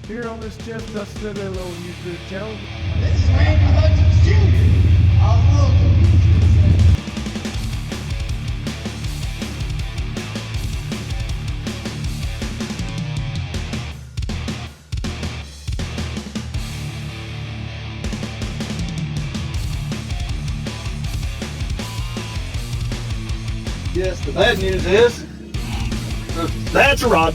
Here on this Chestnut Citadel YouTube channel. This is Randy Hutchins Jr. I welcome you to the Yes, the bad news is that's a rod.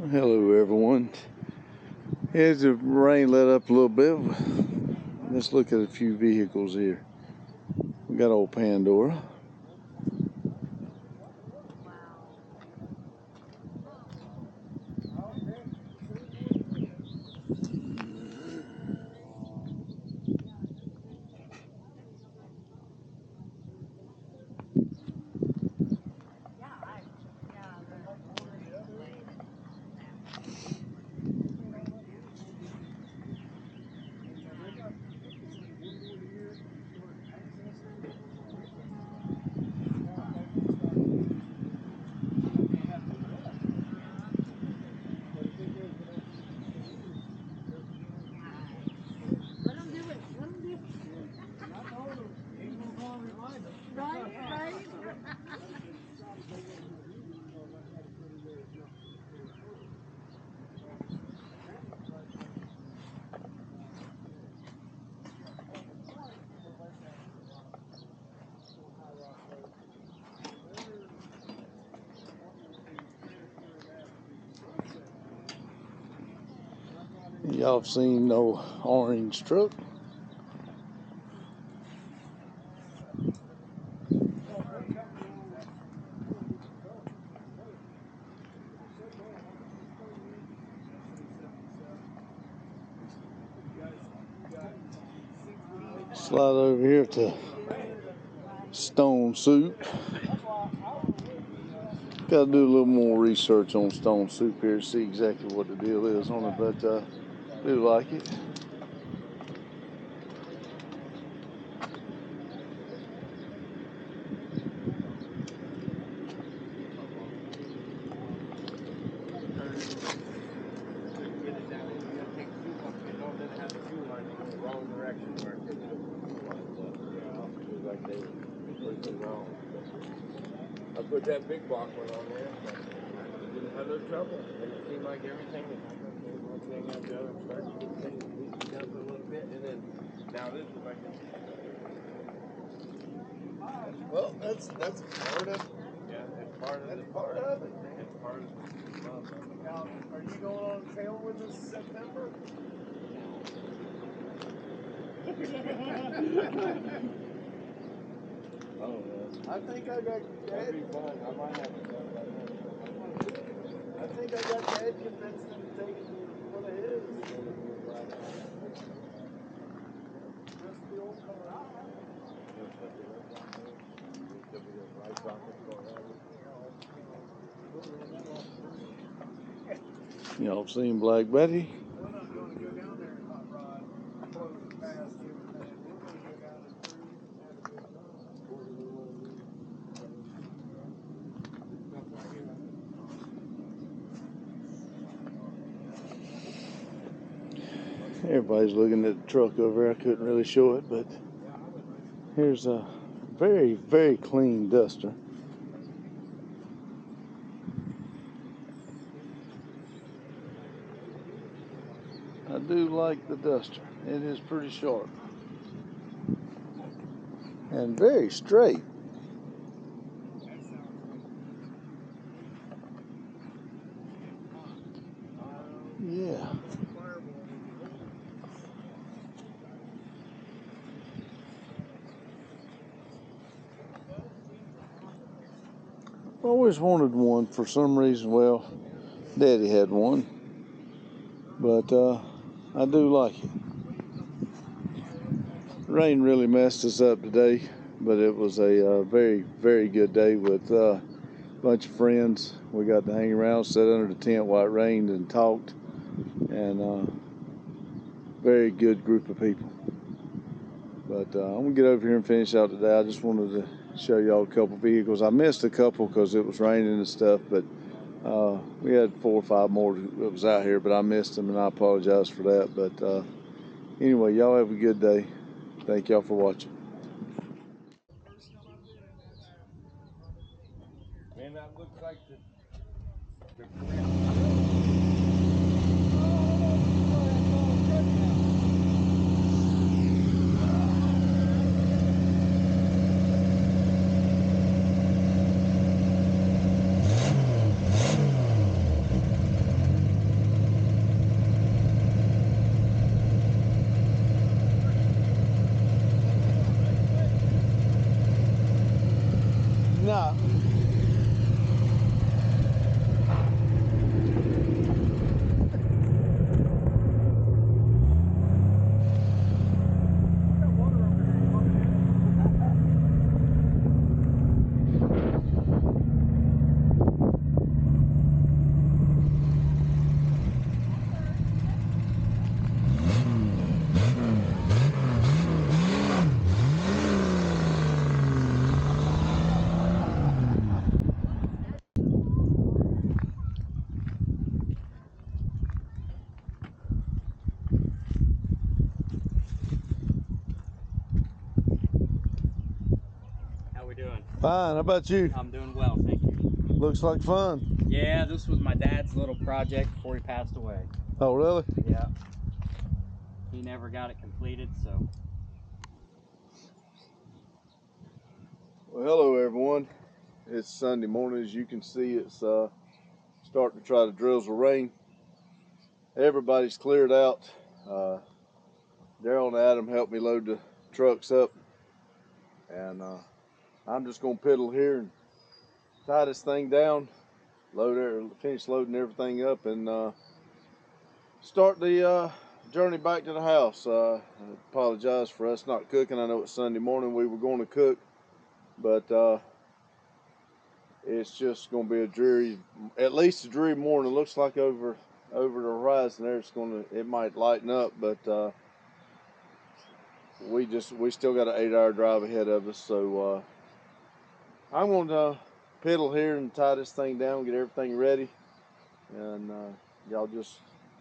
Hello everyone. As the rain let up a little bit, let's look at a few vehicles here. We got old Pandora. Y'all have seen no orange truck. Slide over here to Stone Soup. Got to do a little more research on Stone Soup here to see exactly what the deal is on it, but do like it. I put that big block one on there, but I didn't have no trouble. It seemed like everything was one thing after the other. I'm starting to get things loosened up a little bit, and then now this is like well, that's part of That's part of it. It's part of the love of it. Now, are you going on trail with us September? Oh, I think I got that'd be Dad. fun. I might have to go by then. I think I got Dad convinced him to take it to one of his. Just the old Colorado. Y'all seen Black Betty? We're not going to go down there and hot rod, close past everything. We're going to go down and cruise and have a good time. Everybody's looking at the truck over there. I couldn't really show it, but here's a very, very clean Duster. I do like the Duster. It is pretty sharp and very straight. Yeah. I always wanted one for some reason. Well, Daddy had one, but I do like it. Rain really messed us up today, but it was a very, very good day with a bunch of friends. We got to hang around, sit under the tent while it rained and talked, and very good group of people. But I'm gonna get over here and finish out today. I just wanted to show y'all a couple vehicles. I missed a couple because it was raining and stuff, but we had 4 or 5 more that was out here, but I missed them and I apologize for that. But anyway, y'all have a good day. Thank y'all for watching. Man, that looks like the No. How we doing? Fine. How about you? I'm doing well, thank you. Looks like fun. Yeah, this was my dad's little project before he passed away. Oh, really? Yeah. He never got it completed, so. Well, hello everyone. It's Sunday morning. As you can see, it's starting to try to drizzle rain. Everybody's cleared out. Daryl and Adam helped me load the trucks up, and I'm just gonna piddle here and tie this thing down, finish loading everything up, and start the journey back to the house. I apologize for us not cooking. I know it's Sunday morning. We were going to cook, but it's just going to be a dreary, at least a dreary morning. It looks like over the horizon there, it might lighten up, but we still got an 8-hour drive ahead of us. So I'm going to piddle here and tie this thing down, get everything ready, and y'all just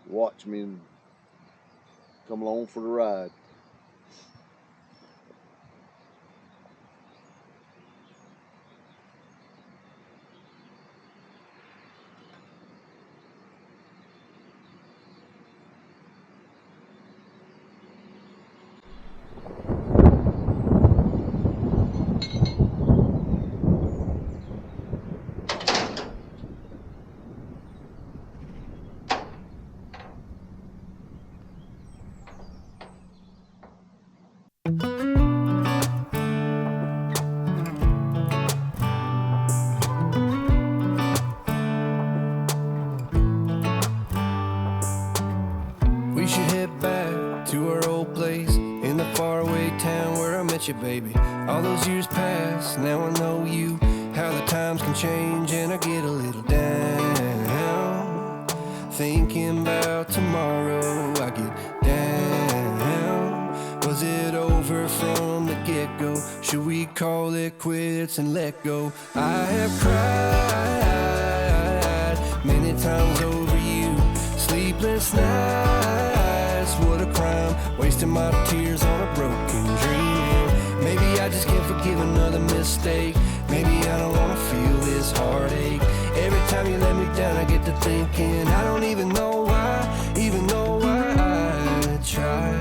watch me and come along for the ride. you, baby. All those years pass, now I know you. How the times can change and I get a little down. Thinking about tomorrow, I get down. Was it over from the get-go? Should we call it quits and let go? I have cried many times over you. Sleepless nights, what a crime. Wasting my tears on a broken dream. Maybe I just can't forgive another mistake. Maybe I don't wanna feel this heartache. Every time you let me down, I get to thinking I don't even know why I tried.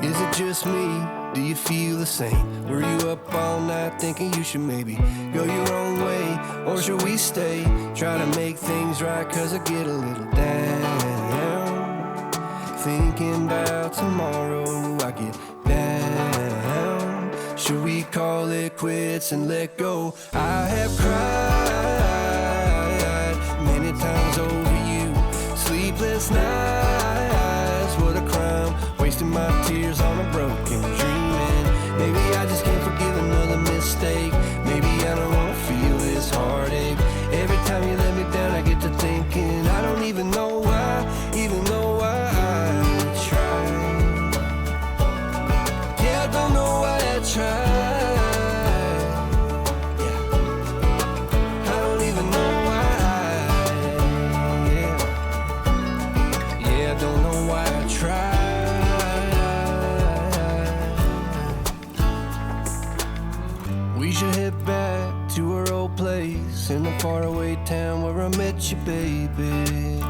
Is it just me? Do you feel the same? Were you up all night thinking you should maybe go your own way? Or should we stay? Try to make things right, cause I get a little down. Thinking about tomorrow, I get down. Should we call it quits and let go? I have cried many times over you. Sleepless nights, what a crime. Wasting my tears on a broken dreaming. Maybe I just can't forgive another mistake. Maybe I don't wanna feel this heartache. Every time you let me down, I get to thinking I don't even know why I tried. Yeah, I don't know why I tried. Yeah, I don't even know why yeah, I don't know why I tried. We should head back to our old place in the faraway town where I met you, baby.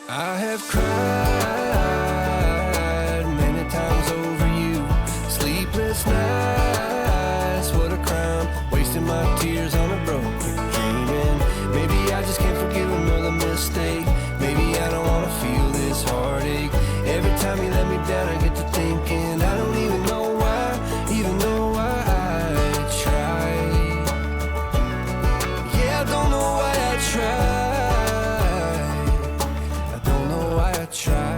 I have cried many times over you. Sleepless nights, what a crime. Wasting my tears on a broken dreaming. Maybe I just can't forgive another mistake. Maybe I don't wanna feel this heartache. Every time you let me down, I get to thinking I don't even know why I tried. Yeah, I don't know why I tried. I don't know why I tried.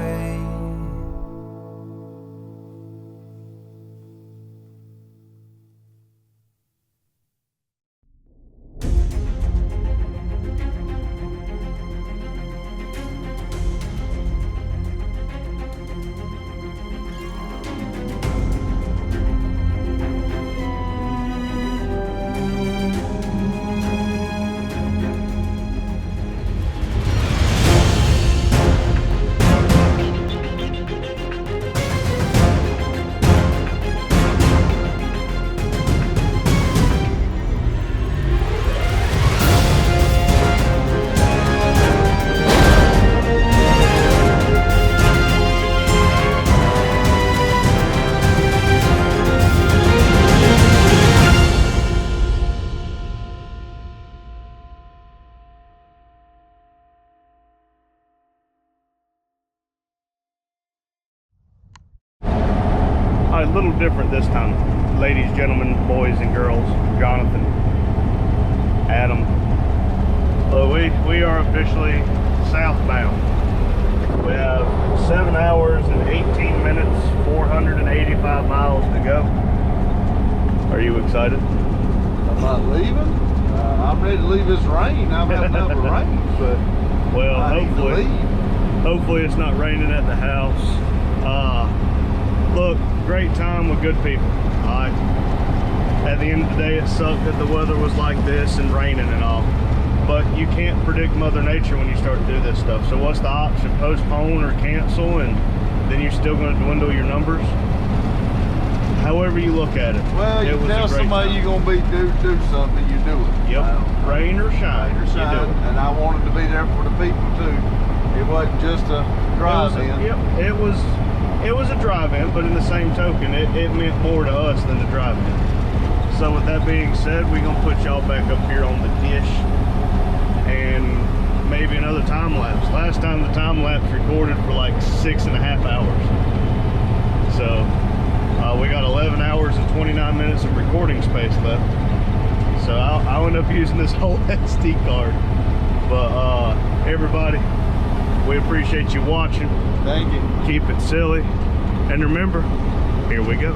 A little different this time. Ladies, gentlemen, boys and girls, Jonathan, Adam. We are officially southbound. We have 7 hours and 18 minutes, 485 miles to go. Are you excited? Am I leaving? I'm ready to leave this rain. I've had enough of rain, but Well, I need to leave. hopefully it's not raining at the house. Look, great time with good people. All right. At the end of the day, it sucked that the weather was like this and raining and all. But you can't predict Mother Nature when you start to do this stuff. So what's the option? Postpone or cancel, and then you're still going to dwindle your numbers? However you look at it. Well, you tell somebody you're going to do something, you do it. Yep. Rain or shine. Rain or shine. You do it. And I wanted to be there for the people too. It wasn't just a drive-in. Yep. It was a drive-in, but in the same token, it meant more to us than the drive-in. So with that being said, we're gonna put y'all back up here on the dish and maybe another time lapse. Last time the time lapse recorded for like 6.5 hours. So we got 11 hours and 29 minutes of recording space left. So I ended up using this whole SD card. But everybody, we appreciate you watching. Thank you. Keep it silly. And remember, here we go.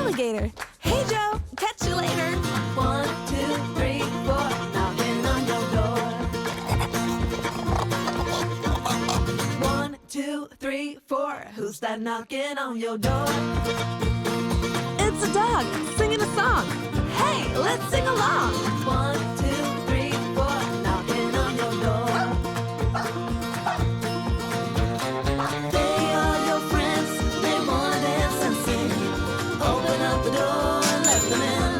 alligator. Hey, Joe, catch you later. 1, 2, 3, 4, knocking on your door. 1, 2, 3, 4, who's that knocking on your door? It's a dog singing a song. Hey, let's sing along. 1, 2, 3, 4, knocking on your door. They are your friends, they wanna dance and sing. Open up the door and let them in.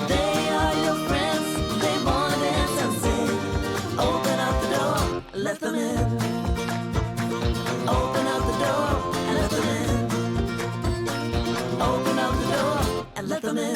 They are your friends, they wanna dance and sing. Open up the door, let them in. Open up the door and let them in. Open up the door and let them in.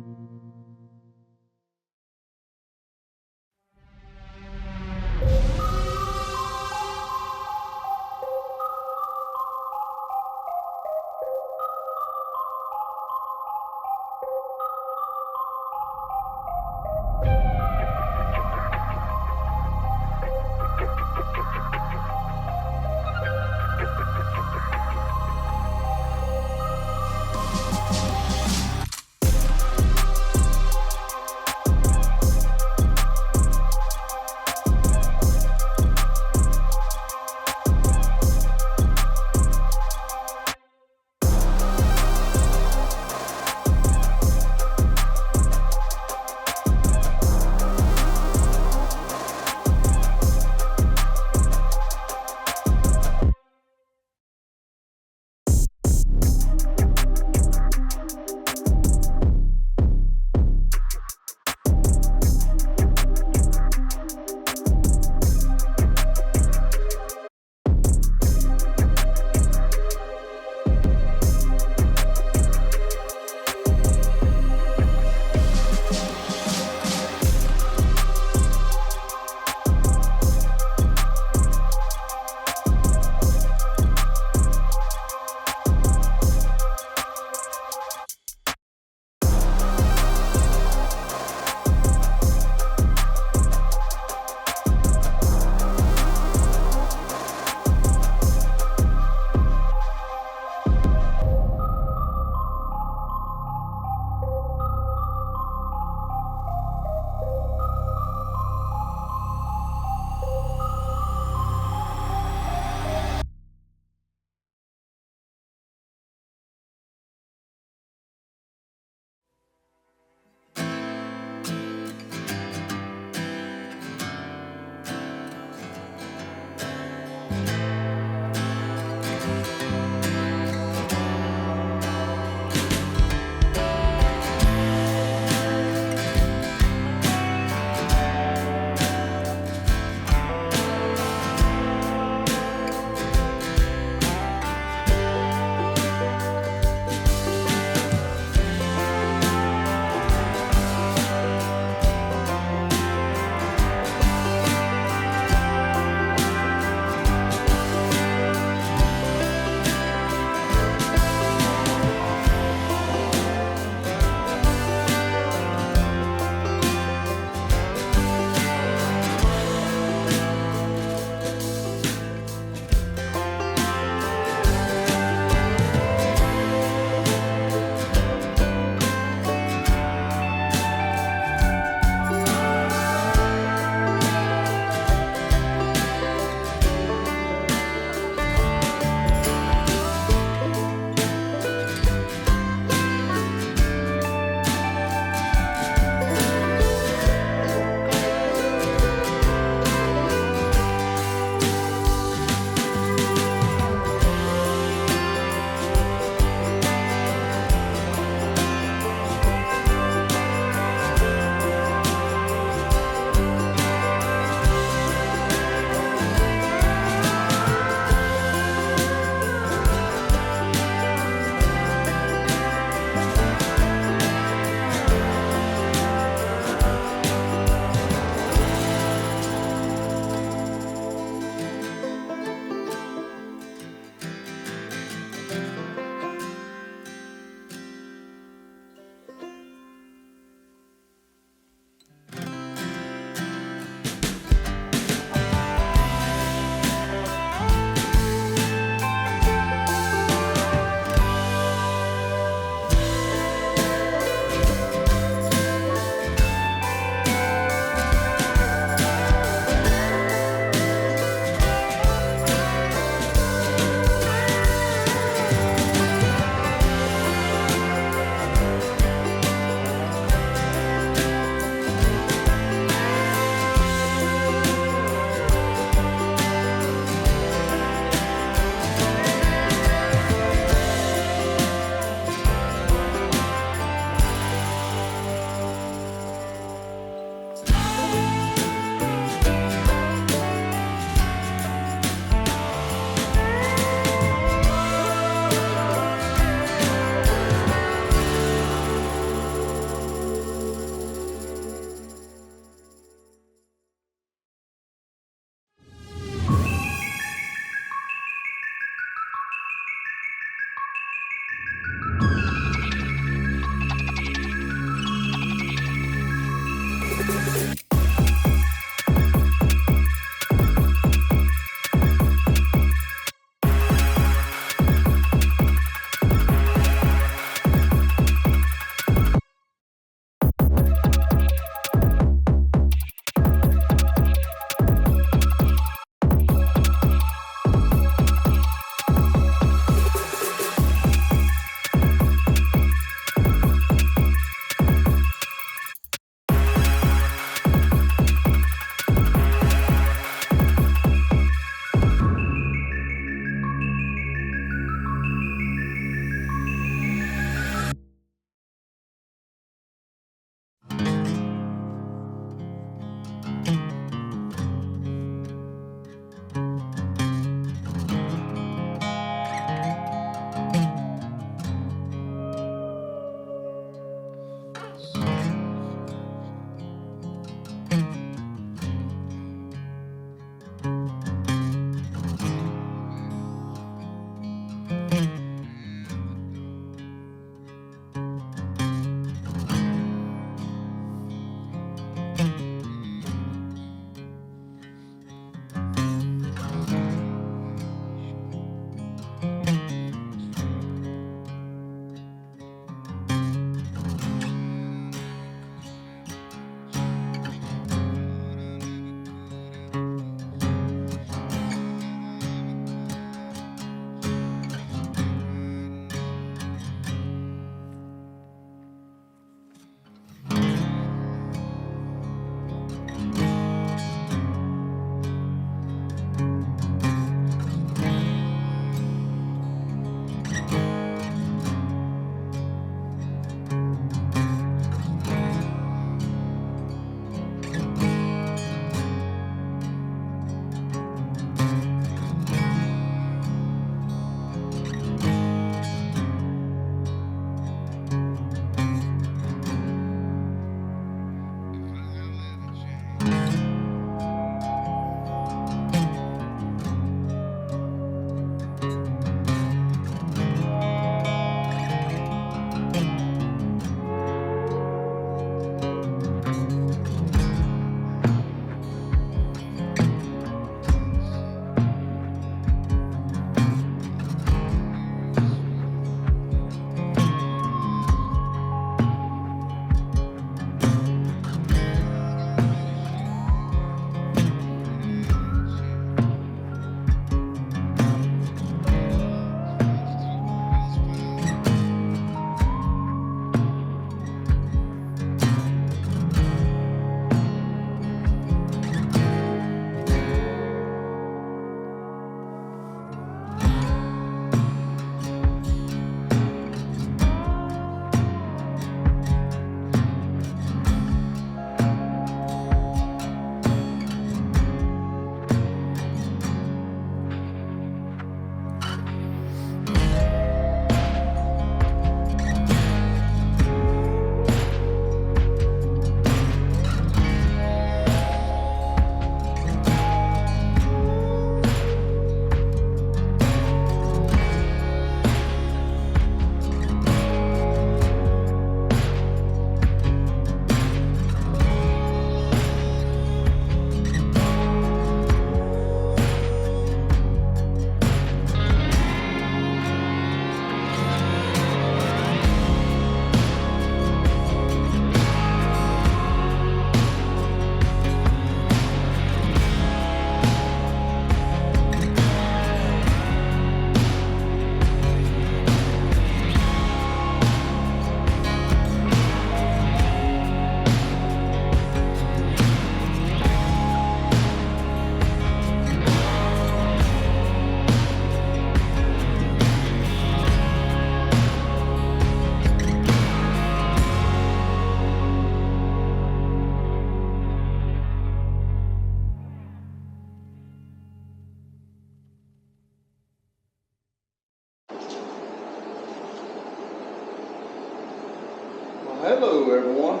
Hello, everyone.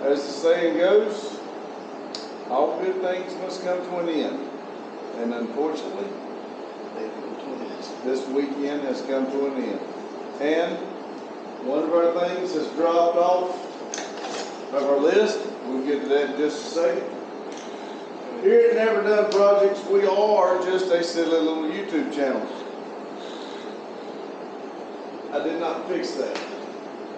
As the saying goes, all good things must come to an end. And unfortunately, this weekend has come to an end. And one of our things has dropped off of our list. We'll get to that in just a second. Here at Never Done Projects, we are just a silly little YouTube channel. I did not fix that.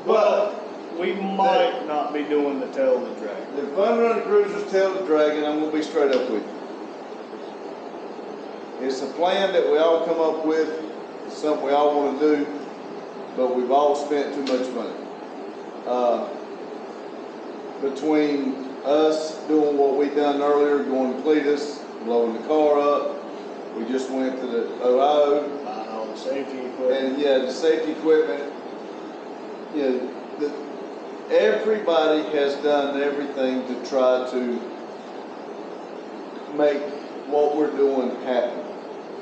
But we might not be doing the Tail of the Dragon. the Fun Run Cruisers Tail of the Dragon, I'm going to be straight up with you. It's a plan that we all come up with. It's something we all want to do, but we've all spent too much money. Between us doing what we done earlier, going to Cletus, blowing the car up, we just went to the Ohio, Buying all the safety equipment. and yeah, the safety equipment. You know, everybody has done everything to try to make what we're doing happen.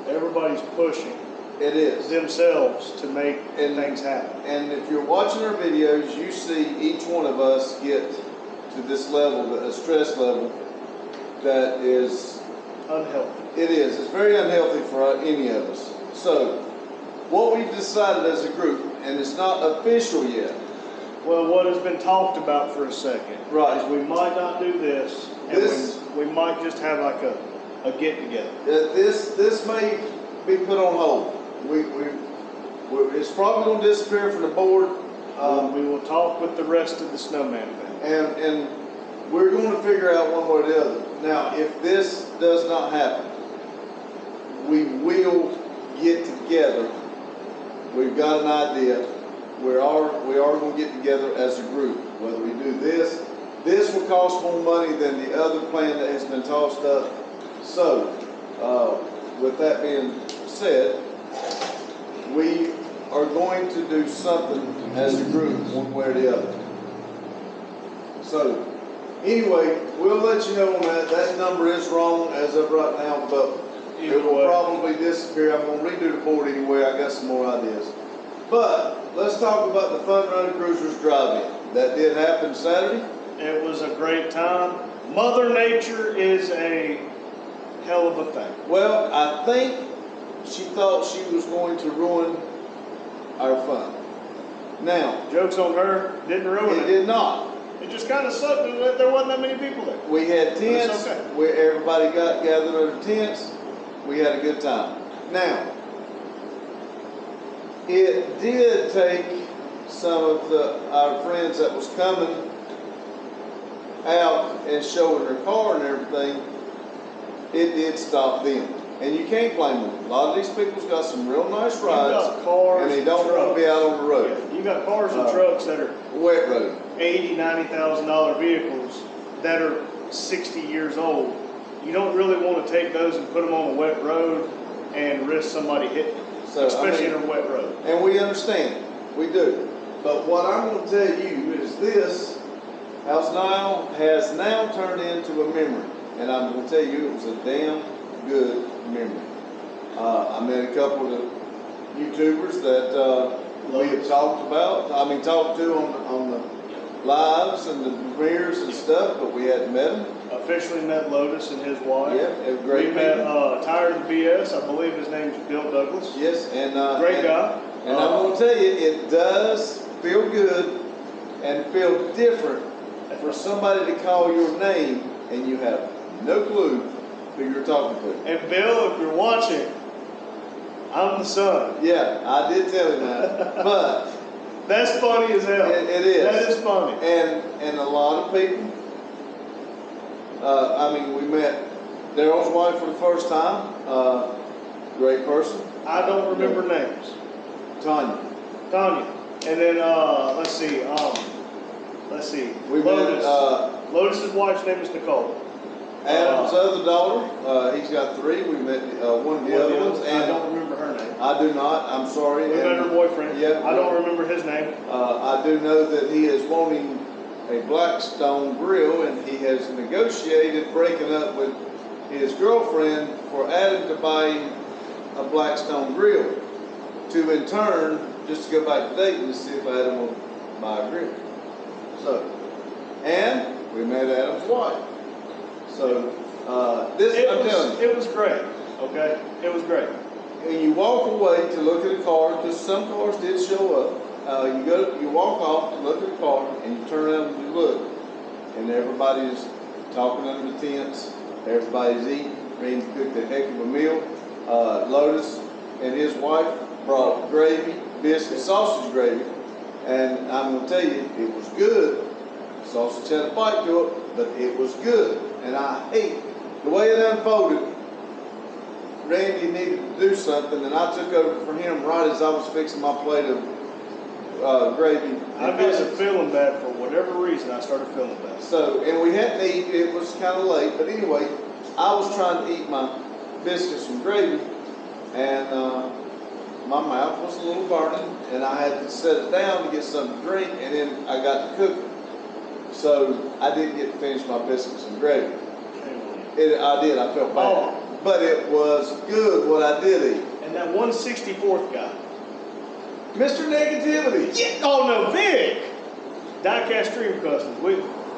Everybody's pushing It is. themselves to make things happen. And if you're watching our videos, you see each one of us get to this level, a stress level that is Unhealthy. It is. It's very unhealthy for any of us. So, what we've decided as a group, and it's not official yet. Well, what has been talked about for a second Right. is we might not do this, and we might just have like a get together. This may be put on hold. It's probably going to disappear from the board. We will talk with the rest of the Snowman family. And we're going to figure out one way or the other. Now, if this does not happen, we will get together. We've got an idea. We are going to get together as a group. Whether we do this will cost more money than the other plan that has been tossed up. So, with that being said, we are going to do something as a group, one way or the other. So, anyway, we'll let you know on that. That number is wrong as of right now, but it will probably disappear. I'm going to redo the board anyway. I got some more ideas. But let's talk about the Fun Run Cruisers Drive-In. That did happen Saturday. It was a great time. Mother Nature is a hell of a thing. Well, I think she thought she was going to ruin our fun. Now, Joke's on her, didn't ruin it it. did not. It just kind of sucked that there wasn't that many people there. We had tents, It's okay. where everybody got gathered under tents. We had a good time. Now, it did take some of our friends that was coming out and showing their car and everything, it did stop them. And you can't blame them. A lot of these people's got some real nice rides, got cars and they don't want to be out on the road. Yeah, you got cars and trucks that are Wet road. $80,000, $90,000 vehicles that are 60 years old. You don't really want to take those and put them on a wet road and risk somebody hitting them, So, especially in a wet road. And we understand. We do. But what I'm going to tell you is this House Nile has now turned into a memory. And I'm going to tell you it was a damn good memory. I met a couple of YouTubers that we had talked to on the lives and the premieres and stuff, but we hadn't met them. Officially met Lotus and his wife. Yeah, they were great We met people. Tired of BS. I believe his name's Bill Douglas. Yes, and Great guy. And I'm going to tell you, it does feel good and feel different for somebody to call your name and you have no clue who you're talking to. And Bill, if you're watching, I'm the son. Yeah, I did tell him that, but That's funny as hell. it is. That is funny. And a lot of people. We met Daryl's wife for the first time. Great person, I don't remember names. Tanya. Tanya. And then let's see. We Lotus. met Lotus's wife's name is Nicole. Adam's other daughter. He's got 3. We met one of the other ones, I and don't remember her name. I do not. I'm sorry. We met her boyfriend. Yeah. I don't remember his name. I do know that he is wanting a Blackstone grill, and he has negotiated breaking up with his girlfriend for Adam to buy him a Blackstone grill. To in turn, just to go back to Dayton to see if Adam will by agreement. So, and we met Adam's wife. So, I'm telling you. It was great, okay? It was great. And you walk away to look at a car, because some cars did show up. You walk off to look at the car, and you turn around and you look, and everybody's talking under the tents. Everybody's eating. Randy cooked a heck of a meal. Lotus and his wife brought gravy, biscuit, sausage gravy, and I'm gonna tell you, it was good. Sausage had a bite to it, but it was good. And I hate the way it unfolded. Randy needed to do something, and I took over for him right as I was fixing my plate of gravy. I got to feeling bad for whatever reason. I started feeling bad. So, and we hadn't eaten. It was kind of late, but anyway, I was trying to eat my biscuits and gravy, and my mouth was a little burning, and I had to set it down to get something to drink, and then I got to cooking. So I didn't get to finish my biscuits and gravy. I did. I felt bad. Oh. But it was good what I did eat. And that 164th guy. Mr. Negativity. Yeah. Oh no, Vic. Diecast Stream Customs.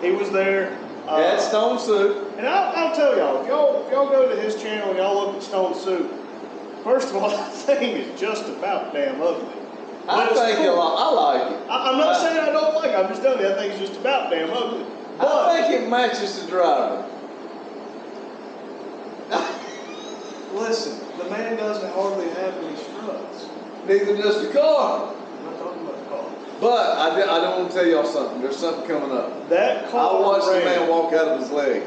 He was there. At Stone Soup. And I'll tell y'all, if y'all go to his channel and y'all look at Stone Soup, first of all, that thing is just about damn ugly. I like it. I'm not saying I don't like it. I'm just telling you that thing's just about damn ugly. But I think it matches the driver. listen, the man doesn't hardly have any struts. Neither does the car. I'm not talking about the car. But I don't want to tell y'all something. There's something coming up. That car I watched the ran. man walk out of his leg.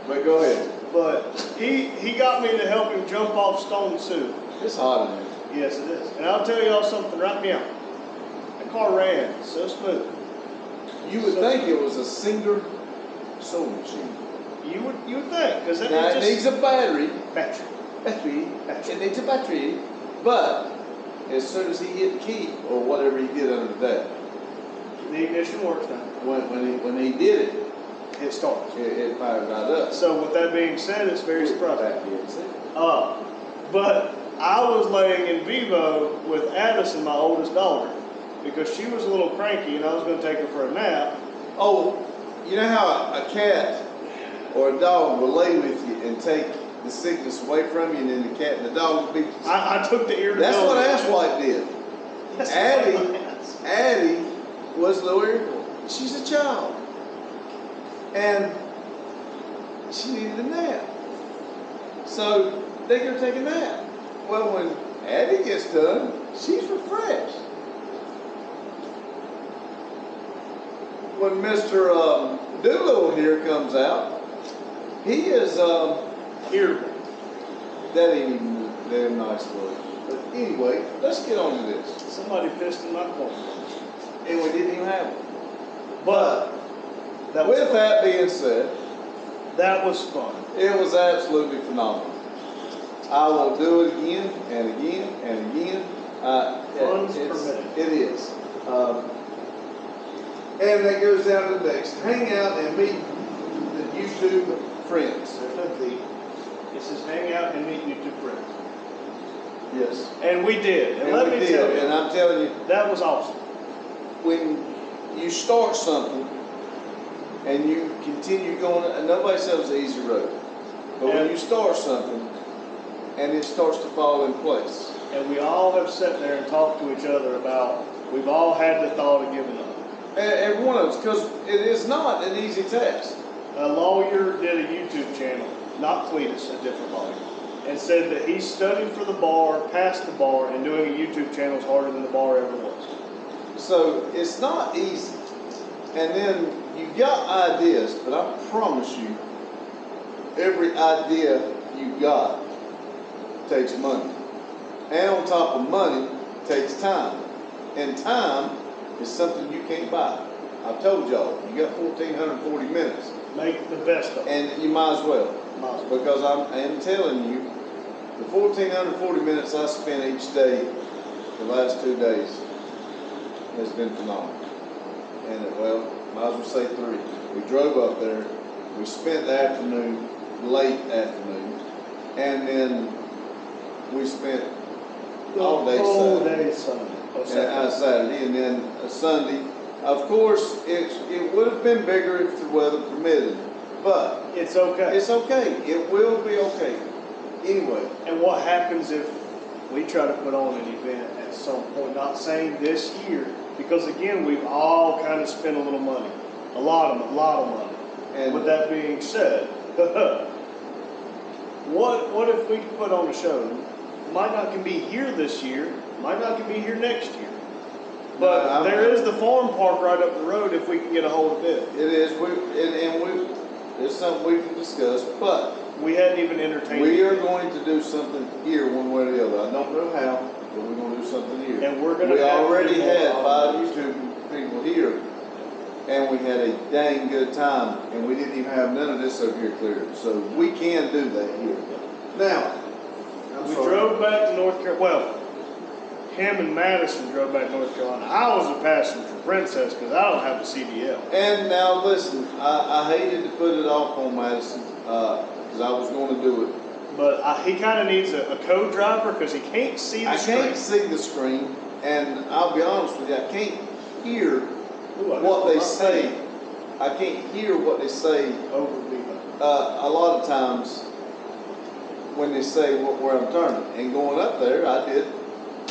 But go ahead. But he got me to help him jump off Stone Soup. It's hot in here. Yes, it is. And I'll tell y'all something right now. That car ran so smooth. You would think it was a Singer sewing machine. You would think, because it Now it just needs a battery. battery. It needs a battery. But as soon as he hit the key or whatever he did under that, The ignition works now. when he did it, It starts. it fired right up. So with that being said, it's very surprising. Back here, see? But I was laying in vivo with Addison, my oldest daughter, because she was a little cranky and I was going to take her for a nap. Oh, you know how a cat or a dog will lay with you and take the sickness away from you, and then the cat and the dog will be. I took the irritability. That's what Asswipe did. That's Addie was a little irritable. She's a child. And she needed a nap. So they go take a nap. Well, when Addie gets done, she's refreshed. When Mr. Doolittle here comes out, he is irritable. That ain't even a damn nice word. But anyway, let's get on to this. Somebody pissed in my corner. And we didn't even have it. But that was With fun. that being said, That was fun. it was absolutely phenomenal. I will do it again and again and again. Fun's permitted. It is. And that goes down to the next. Hang out and meet the YouTube friends. There's no D. It says hang out and meet YouTube friends. Yes. And we did. And, And let we me did. tell you, And I'm telling you, that was awesome. when you start something and you continue going, and nobody says the easy road. But when And- you start something and it starts to fall in place. And we all have sat there and talked to each other about, we've all had the thought of giving up. Every one of us, because it is not an easy task. A lawyer did a YouTube channel, not Cletus, a different lawyer, and said that he studied for the bar, passed the bar, and doing a YouTube channel is harder than the bar ever was. So it's not easy. And then you got ideas, but I promise you, every idea you got takes money. And on top of money, takes time. And time is something you can't buy. I've told y'all, you got 1,440 minutes. Make the best of it. And you might as well. Might as well. Because I am telling you, the 1,440 minutes I spent each day, the last 2 days, has been phenomenal. And well, might as well say 3. We drove up there, we spent the afternoon, late afternoon, and then we spent all day whole Saturday. day Sunday. Oh, And Saturday. Saturday, and then a Sunday. Of course, it would have been bigger if the weather permitted, but It's okay. it's okay. It will be okay. Anyway, And what happens if we try to put on an event at some point? Not saying this year, because again, we've all kind of spent a little money, a lot of money. and With that being said, what if we put on a show? Might not can be here this year, might not can be here next year. But No, there is the farm park right up the road if we can get a hold of it. it is. It's something we can discuss, but We hadn't even entertained we it. are going to do something here one way or the other. I don't know how, but we're going to do something here. And we're gonna We have to already do more had 5 holidays. YouTube people here, and we had a dang good time, and we didn't even have none of this over here cleared. So we can do that here. Now, I'm We sorry. drove back to North Carolina. Well, him and Madison drove back to North Carolina. I was a passenger princess because I don't have a CDL. And now listen, I hated to put it off on Madison, because I was going to do it. But he kind of needs a co-driver because he can't see the I screen. can't see the screen, and I'll be honest with you, I can't hear Ooh, I what they just put my say. I can't hear what they say over the a lot of times when they say where I'm turning. And going up there, I did.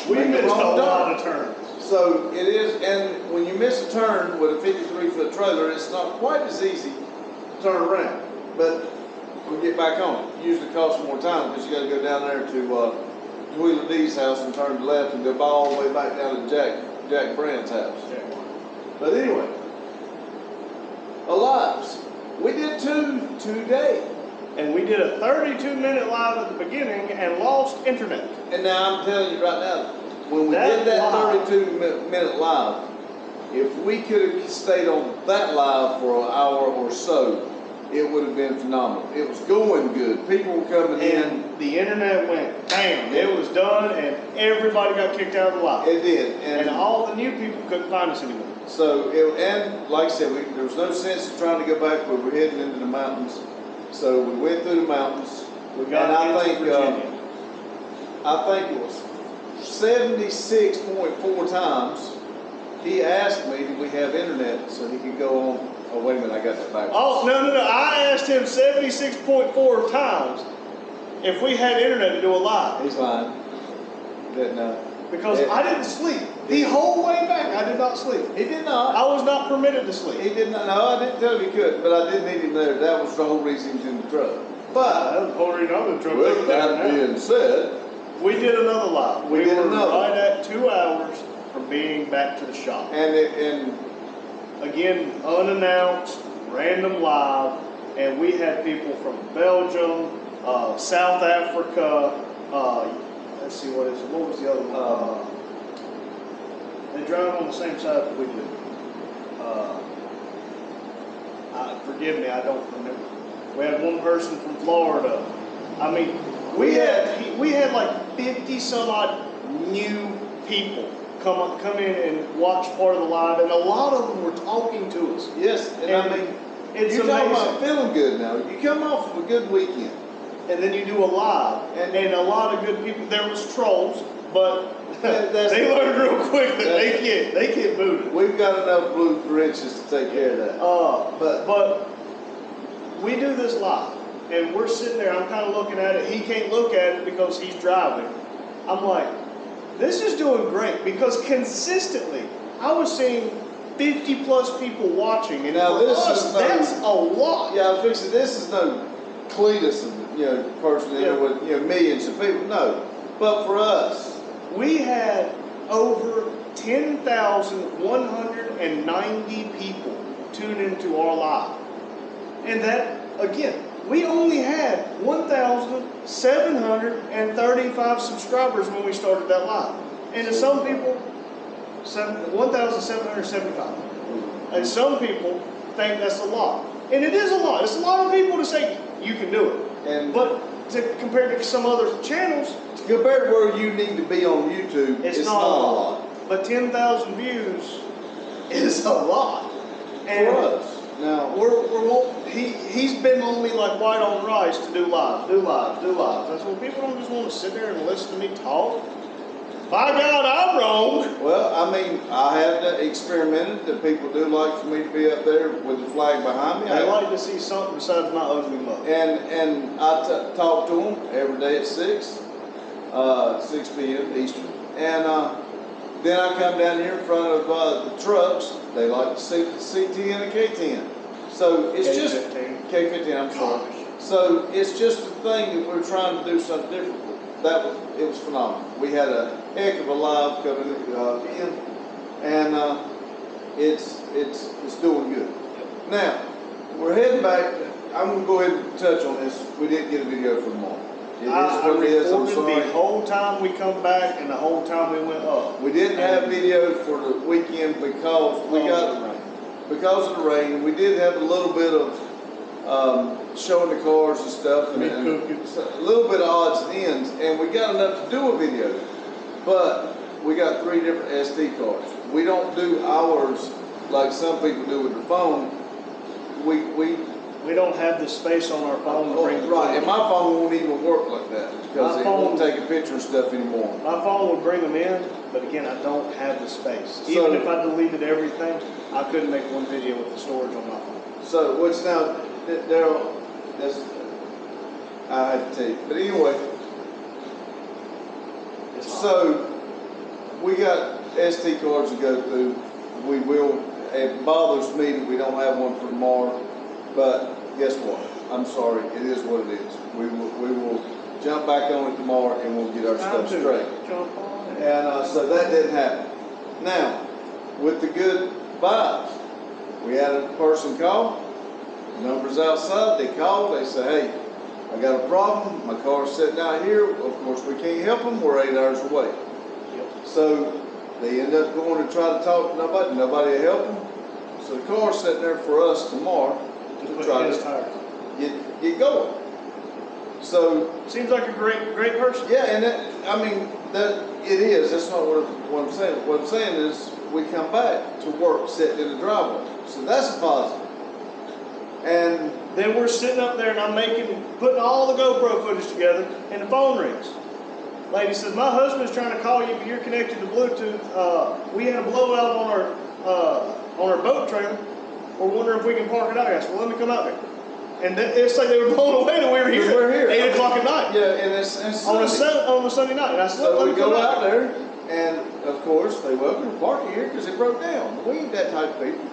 We make the missed a wrong turn. lot of turns. So it is, and when you miss a turn with a 53-foot trailer, it's not quite as easy to turn around. But we get back on it. Usually costs more time because you got to go down there to Wheeler D's house and turn to the left and go all the way back down to Jack Brand's house. But anyway, Alives. We did two today. And we did a 32-minute live at the beginning and lost internet. And now I'm telling you right now, when we That did that live. 32-minute live, if we could have stayed on that live for an hour or so, it would have been phenomenal. It was going good. People were coming in. And the internet went bam. It was done and everybody got kicked out of the live. It did. And all the new people couldn't find us anymore. So, and like I said, there was no sense in trying to go back where we're heading into the mountains. So we went through the mountains. We got and I into think Virginia. it was 76.4 times he asked me, did we have internet so he could go on. Oh, wait a minute, I got that back. Oh, no. I asked him 76.4 times if we had internet to do a live. He's lying. Didn't know. Because Yeah. I didn't sleep. The whole way back, I did not sleep. He did not. I was not permitted to sleep. He did not. No, I didn't tell him he could, but I did need him there. That was the whole reason he was in the truck. But, That was the whole reason I've been trying to with take that that being said, We did another live. We did were another. right at 2 hours from being back to the shop. and Again, unannounced, random live, and we had people from Belgium, South Africa, let's see, what was the other one? They drive on the same side that we do. Forgive me, I don't remember. We had one person from Florida. I mean, we had like 50 some odd new people come in and watch part of the live, and a lot of them were talking to us. yes, and I mean, It's you're talking amazing. about feeling good now. You come off of a good weekend. And then you do a live, and a lot of good people. There was trolls, but That's- they learned real quick that they that's- can't boot it. We've got enough blue for inches to take care of that. But we do this live, and we're sitting there. I'm kind of looking at it. He can't look at it because he's driving. I'm like, this is doing great because consistently I was seeing 50 plus people watching, and Now, for this us, is no- that's a lot. Yeah, I was fixing. This is no Cletus, person in there with millions of people. No, but for us, We had over 10,190 people tune into our live. And that, again, we only had 1,735 subscribers when we started that live. And to some people, 1,775. And some people think that's a lot. And it is a lot. It's a lot of people to say you can do it. and But compared to some other channels, compared to where you need to be on YouTube, it's not a lot. But 10,000 views is a lot. And for us. Now, he's been on me like white on rice to do lives. That's what people don't just want to sit there and listen to me talk. By God, I'm wrong. Well, I mean, I have experimented that people do like for me to be up there with the flag behind me. I like to see something besides my ugly mug. And I talk to them every day at 6 p.m. Eastern. And then I come down here in front of the trucks. They like to see the C10 and K10. So it's just K15. I'm sorry. So it's just a thing that we're trying to do something different with. It was phenomenal. We had a heck of a live coming in, and it's doing good. Now we're heading back. I'm going to go ahead and touch on this. We didn't get a video for tomorrow. It is what it is. I'm sorry. The whole time we come back and the whole time we went up. We didn't have video for the weekend because of the rain. We did have a little bit of showing the cars and stuff, and a little bit of odds and ends, and we got enough to do a video. But we got 3 different SD cards. We don't do ours like some people do with their phone. We don't have the space on our phone to bring the right, and my phone won't even work like that because it won't take a picture of stuff anymore. My phone would bring them in, but again, I don't have the space. Even if I deleted everything, I couldn't make one video with the storage on my phone. So what's now, Daryl, I have to tell you, but anyway, so we got SD cards to go through. We will. It bothers me that we don't have one for tomorrow. But guess what? I'm sorry. It is what it is. We will jump back on it tomorrow and we'll get our stuff straight. Jump on it. And so that didn't happen. Now, with the good vibes, we had a person call. Numbers outside. They called. They say, "Hey, I got a problem. My car's sitting out here. Of course, we can't help them. We're 8 hours away." Yep. So they end up going to try to talk to nobody. Nobody will help them. So the car's sitting there for us tomorrow. To try to get going. So seems like a great person. Yeah, and it is. That's not what I'm saying. What I'm saying is we come back to work sitting in the driveway. So that's a positive. And then we're sitting up there and I'm putting all the GoPro footage together and the phone rings. Lady says, "My husband's trying to call you, but you're connected to Bluetooth. We had a blowout on our boat trailer. We're wondering if we can park it out." I said, "Well, let me come out there." And it's like they were blown away that we were here. We're here. 8 o'clock at night. Yeah, and it's on a Sunday night. And I said, so "Let we me go out there, and of course they welcome to park it here because it broke down. We ain't that type of people.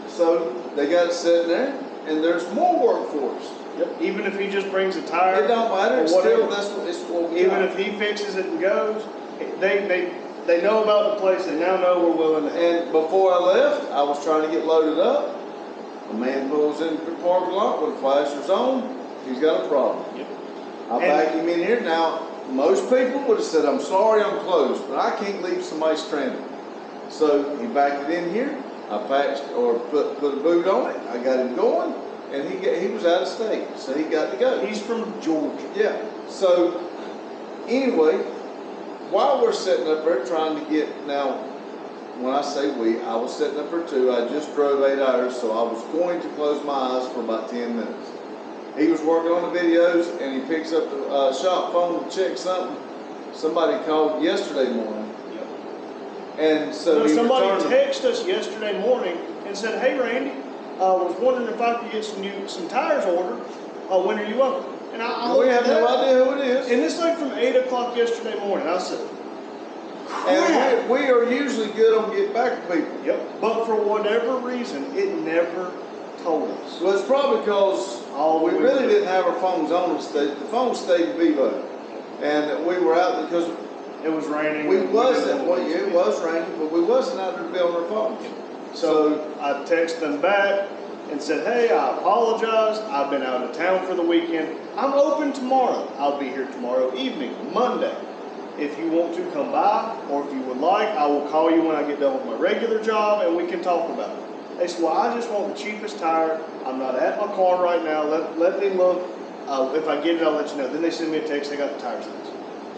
So they got it sitting there, and there's more work for us. Yep. Even if he just brings a tire. It don't matter. Or Still, whatever. It's what we Even got. if he fixes it and goes, they know about the place. They now know we're willing to help. And before I left, I was trying to get loaded up. A man pulls in the parking lot with a flasher's on. He's got a problem. Yep. I back him in here. Now, most people would have said, "I'm sorry, I'm closed," but I can't leave somebody stranded. So he backed it in here. I patched or put a boot on it. I got him going, and he was out of state, so he got to go. He's from Georgia. Yeah. So anyway, while we're sitting up there trying to get now. When I say we, I was sitting up there too. I just drove 8 hours, so I was going to close my eyes for about 10 minutes. He was working on the videos, and he picks up the shop phone to check something. Somebody called yesterday morning. Yep. And so somebody texted us yesterday morning and said, "Hey, Randy, was wondering if I could get some tires ordered. When are you open?" And we have no idea who it is. And it's like from 8 o'clock yesterday morning. I said, and we are usually good on getting back to people. Yep. But for whatever reason, it never told us. Well, it's probably because we really didn't have our phones on us. The phone stayed in Vivo. And we were out because it was raining. It was raining, but we wasn't out there to be on our phones. So I texted them back and said, "Hey, I apologize. I've been out of town for the weekend. I'm open tomorrow. I'll be here tomorrow evening, Monday. If you want to come by, or if you would like, I will call you when I get done with my regular job and we can talk about it." They said, "Well, I just want the cheapest tire. I'm not at my car right now. Let me look. If I get it, I'll let you know." Then they send me a text, they got the tires in.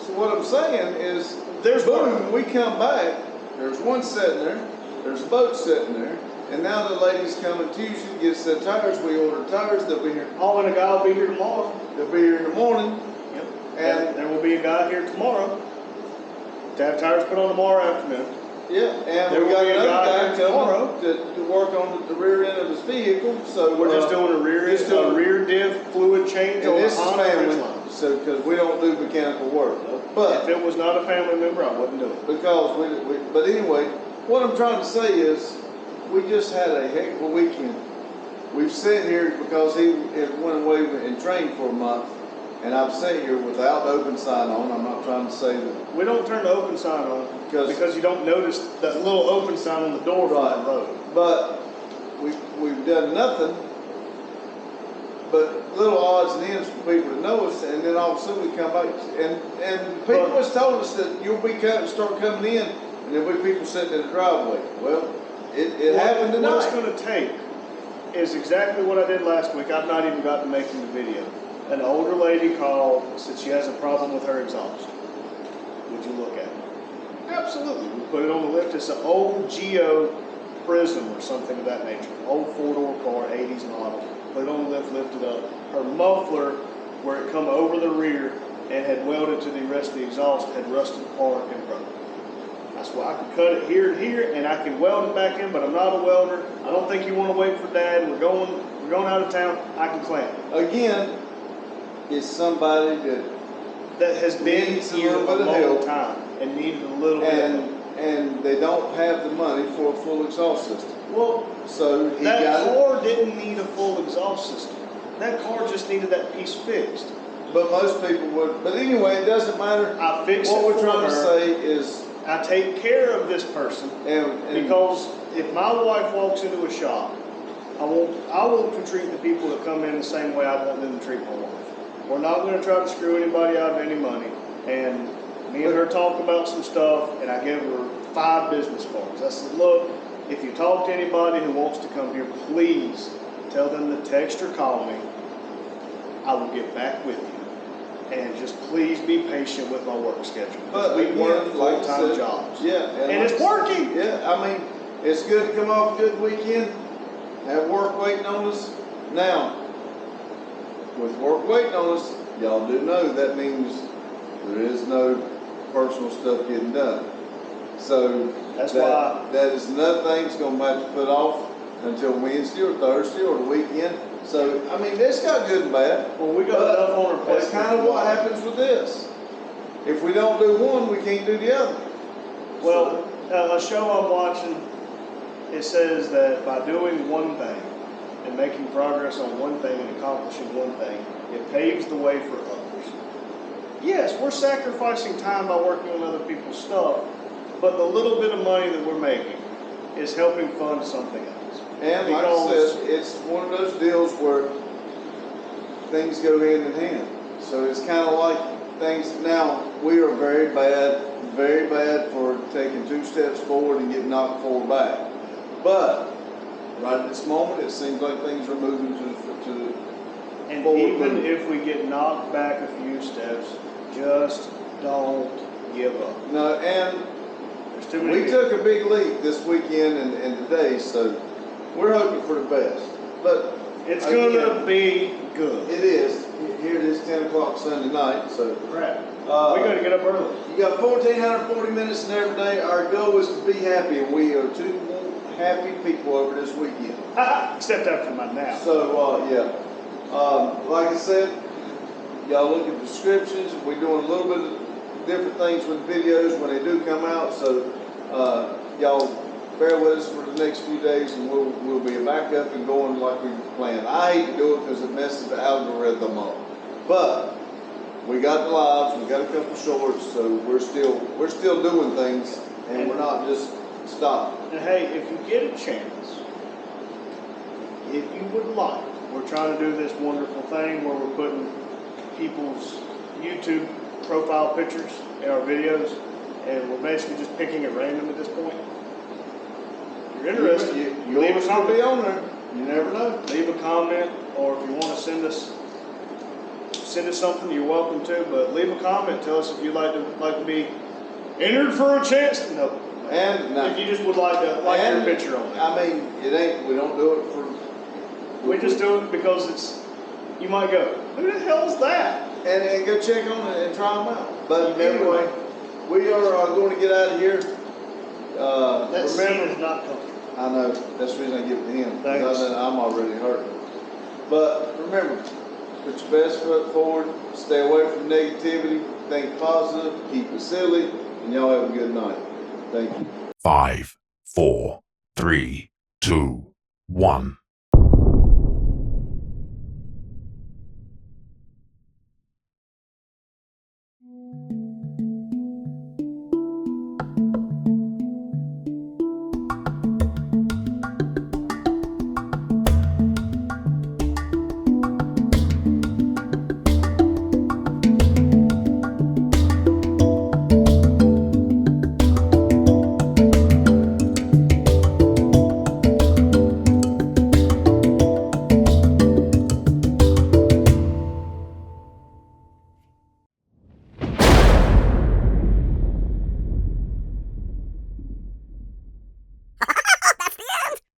So what I'm saying is, boom, we come back, there's one sitting there, there's a boat sitting there, and now the lady's coming Tuesday to get a set of tires. We ordered tires, they'll be here. Oh, and a guy will be here tomorrow. They'll be here in the morning. Yep. And there will be a guy here tomorrow to have tires put on tomorrow afternoon. Yeah, and There we will got be a another guy guy there tomorrow. coming to work on the rear end of his vehicle, so. We're just doing a rear diff fluid change And on this the is Honda family, Ridgeline. so, because we don't do mechanical work. If But, it was not a family member, I wouldn't do it. because but anyway, what I'm trying to say is, we just had a heck of a weekend. We've sat here because he went away and trained for a month, and I've sat here without the open sign on. I'm not trying to say that. We don't turn the open sign on Because- because you don't notice that little open sign on the door from Right. the road. But we've done nothing but little odds and ends for people to know us, and then all of a sudden we come back and people But- has told us that you'll be start coming in, and there'll be people sitting in the driveway. Well, it happened What it's tonight. going to take is exactly what I did last week. I've not even gotten to making the video. An older lady called, said she has a problem with her exhaust. Would you look at it? Absolutely. We put it on the lift. It's an old Geo Prism or something of that nature. Old four-door car, 80s model. Put it on the lift, lift it up. Her muffler, where it come over the rear and had welded to the rest of the exhaust, had rusted apart and broken. That's why I can cut it here and here, and I can weld it back in, but I'm not a welder. I don't think you want to wait for Dad. We're going out of town. I can clamp it. Again, it's somebody That has been Needs a here a little bit of long help. time and needed a little bit of help. and they don't have the money for a full exhaust system. Well, So he that got it. car didn't need a full exhaust system. That car just needed that piece fixed. But most people would. But anyway, it doesn't matter. I fixed What it we're for trying to her. say is, I take care of this person and because if my wife walks into a shop, I will treat the people that come in the same way I want them to treat my wife. We're not going to try to screw anybody out of any money. And me and her talked about some stuff, and I gave her 5 business cards. I said, look, if you talk to anybody who wants to come here, please tell them to text or call me. I will get back with you. And just please be patient with my work schedule. but We again, work like I full-time said, jobs. Yeah, And like it's I said, working. Yeah, I mean, it's good to come off a good weekend, have work waiting on us. Now, with work waiting on us, y'all do know that means there is no personal stuff getting done. So That's why- that is another thing that's gonna have to put off until Wednesday or Thursday or the weekend. So, I mean, it's got good and bad. Well, we got But enough on our plate. that's kind of what happens with this. If we don't do one, we can't do the other. Well, a show I'm watching, it says that by doing one thing and making progress on one thing and accomplishing one thing, it paves the way for others. Yes, we're sacrificing time by working on other people's stuff, but the little bit of money that we're making is helping fund something else. And like I Because- said, it's one of those deals where things go hand in hand. So it's kind of like things, now, we are very bad for taking 2 steps forward and getting knocked 4 back. But right at this moment, it seems like things are moving to the And forward even move. if we get knocked back a few steps, just don't give up. No, and There's too many we people. took a big leap this weekend and today, so we're hoping for the best. But It's again, gonna be good. it is. Here it is, 10 o'clock Sunday night, so. Crap. Uh, We gotta get up early. You got 1,440 minutes in every day. Our goal is to be happy, and we are 2 happy people over this weekend. Except after my nap. So, yeah. Like I said, y'all look at the descriptions. We're doing a little bit of different things with videos when they do come out. So, y'all bear with us for the next few days, and we'll be back up and going like we planned. I hate to do it because it messes the algorithm up, but we got the lives, we got a couple shorts, so we're still doing things, and we're not just stopping. And hey, if you get a chance, if you would like, we're trying to do this wonderful thing where we're putting people's YouTube profile pictures in our videos, and we're basically just picking at random at this point. If you're interested, You'll leave a still be comment. on there. You never know. Leave a comment, or if you want to send us something, you're welcome to. But leave a comment. Tell us if you'd like to be entered for a chance. No. And no. If you just would like to your And, picture on it. I mean, we don't do it for. We just do it because you might go, who the hell is that? And go check on it and try them out. But You never anyway, we are going to get out of here. That seat Remember, is not comfortable. I know, that's the reason I give it to him. Thanks. Because I'm already hurt. But remember, put your best foot forward, stay away from negativity, think positive, keep it silly, and y'all have a good night. Thank you. 5, 4, 3, 2, 1.